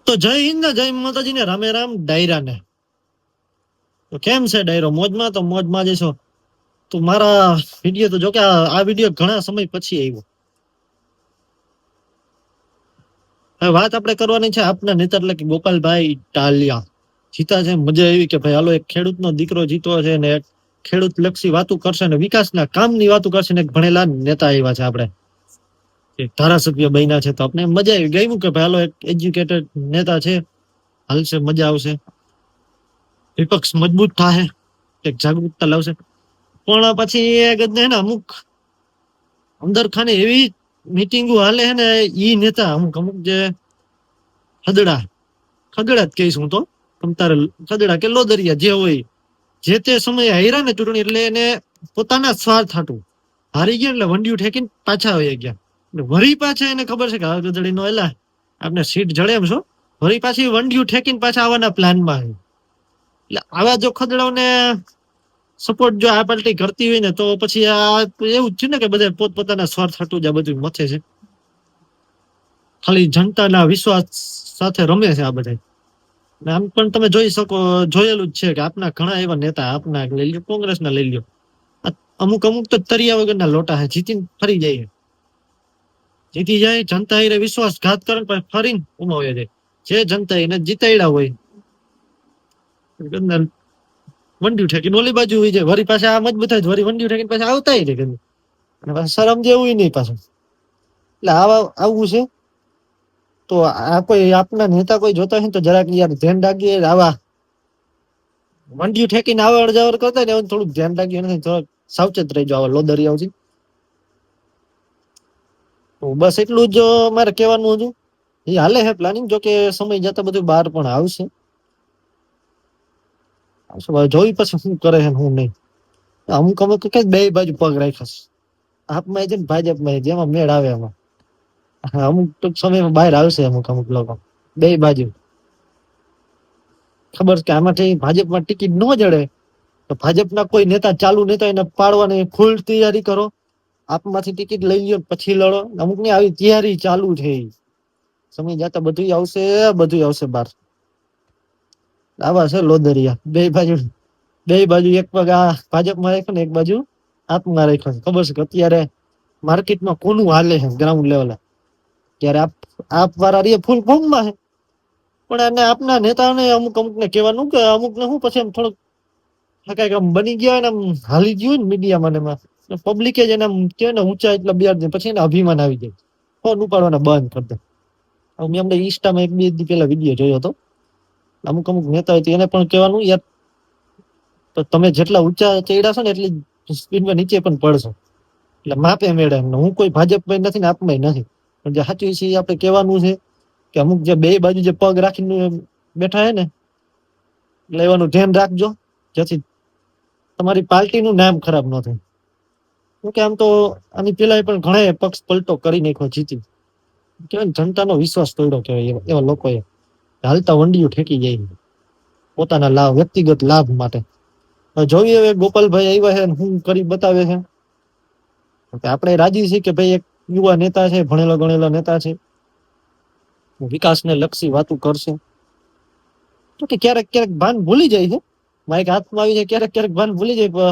તો જય હિન્દ ને જય માતાજી ને રામે રામ ડાયરા ને. તો કેમ છે ડાયરો? મોજમાં? તો મોજમાં જ છો. તો મારા વિડીયો તો જો કે આ વિડીયો ઘણા સમય પછી આવ્યો. હવે વાત આપણે કરવાની છે આપના નેતા એટલે કે ગોપાલભાઈ ઇટાલિયા જીતા છે. મજા એવી કે ભાઈ હાલો એક ખેડૂતનો દીકરો જીતો છે ને એક ખેડૂત લક્ષી વાતું કરશે ને વિકાસના કામની વાતું કરશે ને એક ભણેલા નેતા આવ્યા છે આપણે ધારાસભ્ય બન્યા છે. તો આપણે મજા આવી ગઈ કે ભાઈ હાલો એક એજ્યુકેટેડ નેતા છે, હાલશે, મજા આવશે, વિપક્ષ મજબૂત થાય, એક જાગૃતતા લાવશે. પણ પછી અમુક અંદર ખાને એવી મીટિંગો હાલે હે ને ઈ નેતા અમુક જે ખદડા જ કહીશ હું તો, તમ તારે ખદડા કે લોદરિયા જે હોય, જે તે સમયે હાર્યા ને ચૂંટણી એટલે એને પોતાના સ્વાર્થ હાટું હારી ગયા એટલે વંડિયું ઠેકીને પાછા આવી ગયા. વરી પાછા એને ખબર છે કે આ ગધડી નો એલા આપણે સીટ જડે એમ છો, વરી પાછી વંડિયું ઠેકીને પાછા આવવાના પ્લાનમાં. એટલે આવા જો ખદડાઓને સપોર્ટ જો આ પાર્ટી કરતી હોય ને તો પછી આ એવું જ છે ને કે બધા પોતપોતાના સ્વાર્થ હાટું જ આ બધું મથે છે. ખાલી જનતાના વિશ્વાસ સાથે રમે છે આ બધા. આમ પણ તમે જોઈ શકો, જોયેલું જ છે કે આપના ઘણા એવા નેતા, આપના લઈ લ્યો, કોંગ્રેસના લઈ લ્યો, અમુક તો તરિયા વગરના લોટા હે, જીતીને ફરી જાય, જીતી જાય, જનતા એને વિશ્વાસઘાત કરે પણ ફરીને ઉમાવી જાય. જે જનતા એને જીતાડ્યા હોય વંડિયું ઠેકીને ઓલી બાજુ હોય જાય, વરી પાછા આમ જ બધા વરી વંડિયું ઠેકીને પાછા આવતા રહે અને પાછા શરમ જેવું નહીં પાછું. એટલે આવું છે. તો આ કોઈ આપના નેતા કોઈ જોતા હોય તો જરાક યાર ધ્યાન રાખીએ. આવા વંડિયું ઠેકીને આવડ જાવડ કરતા ને એવું થોડુંક ધ્યાન રાખીએ, નથી થોડાક સાવચેત રહેજો આવા લોદરિયાઓથી. તો બસ એટલું જ મારે કહેવાનું હતું. એ હાલે હે પ્લાનિંગ, જો કે સમય જતા બધું બહાર પણ આવશે. જોઈ પછી શું કરે છે શું નહીં. અમુક કઈ બે બાજુ પગ રાખ્યા છે, આપમાં છે ને ભાજપમાં, જેમાં મેળ આવે એમાં. અમુક ટૂંક સમયમાં બહાર આવશે અમુક લોકો બે બાજુ. ખબર કે આમાંથી ભાજપમાં ટિકિટ ન જડે તો ભાજપના કોઈ નેતા, ચાલુ નેતા એને પાડવાની ફૂલ તૈયારી કરો. આપમાંથી ટિકિટ લઈ લ્યો પછી લડો. અમુક ની આવી તૈયારી ચાલુ છે. સમય જતા બધું આવશે બાર. આવા છે લોદરિયા બે બાજુ એક પગ આ ભાજપમાં રાખ્યો ને એક બાજુ આપમાં રાખ્યો છે. ખબર છે કે અત્યારે માર્કેટમાં કોનું હાલે છે ગ્રાઉન્ડ લેવલે. ત્યારે આપ વાળા રે ફૂલ ફોર્મમાં છે, પણ એને આપના નેતાઓને અમુક ને કહેવાનું કે અમુક ને શું પછી એમ થોડુંક કઈક આમ બની ગયા હોય ને આમ હાલી ગયું હોય ને મીડિયામાં ને એમાં, પબ્લિકે જ એને કહેવાય ને ઊંચા એટલા બિયાર દે, પછી એને અભિમાન આવી જાય, ફોન ઉપાડવાના બંધ કરી દે. મેં અમને ઇન્સ્ટામાં એક બે દી પહેલા વિડીયો જોયો હતો. અમુક નેતા હોય એને પણ કહેવાનું યાર, તો તમે જેટલા ઊંચા ચડ્યા છો ને એટલી સ્પીડમાં નીચે પણ પડશો. એટલે માપે મેળે. હું કોઈ ભાજપમાં નથી ને આપમાં નથી, પણ જે સાચું છે એ આપણે કહેવાનું છે કે અમુક જે બે બાજુ જે પગ રાખીને બેઠા હે ને, એટલે એવાનું ધ્યાન રાખજો, જેથી તમારી પાર્ટીનું નામ ખરાબ ન થાય. કે આમ તો આની પેલા પણ ઘણા પક્ષ પલટો કરી નાખ્યો, જીતી કેવાય જનતાનો વિશ્વાસ તોડ્યો કહેવાય એવા લોકોએ. હાલતા વંડિયું ઠેકી જાય પોતાના લાભ, વ્યક્તિગત લાભ માટે. જોઈએ હવે ગોપાલભાઈ આવ્યા છે શું કરી બતાવે છે. આપણે રાજી છીએ કે ભાઈ એક યુવા નેતા છે, ભણેલો ગણેલો નેતા છે, વિકાસને લક્ષી વાતું કરશે. તો કે ક્યારેક ભાન ભૂલી જાય છે, માઇક હાથમાં આવી જાય ક્યારેક ભાન ભૂલી જાય.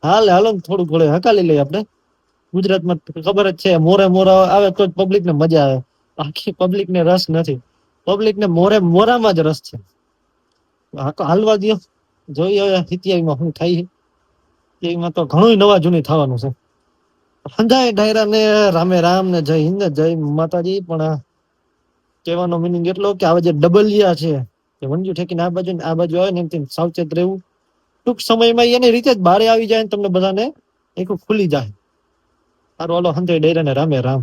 હાલો થોડું હકાલી લઈએ આપણે. ગુજરાતમાં ખબર જ છે, મોરા આવે તો પબ્લિક ને મજા આવે, બાકી પબ્લિક ને રસ નથી. પબ્લિક ને મોરામાં જ રસ છે. હાલવા દો, જોઈએ હવે સિત્યાવીમાં શું થાય છે. એમાં તો ઘણું નવા જૂની થવાનું છે. સમજાય ડાયરા ને રામે રામ ને જય હિન્દ જય માતાજી. પણ કહેવાનો મિનિંગ એટલો કે આ જે ડબલિયા છે, વંડિયું ઠેકીને આ બાજુ આવે ને એમ સાવચેત રહેવું. ટૂંક સમયમાં એની રીતે જ બારે આવી જાય, તમને બધાને એક ખુલી જાય. સારું હાલો, સમજાય ડાયરા ને રામે રામ.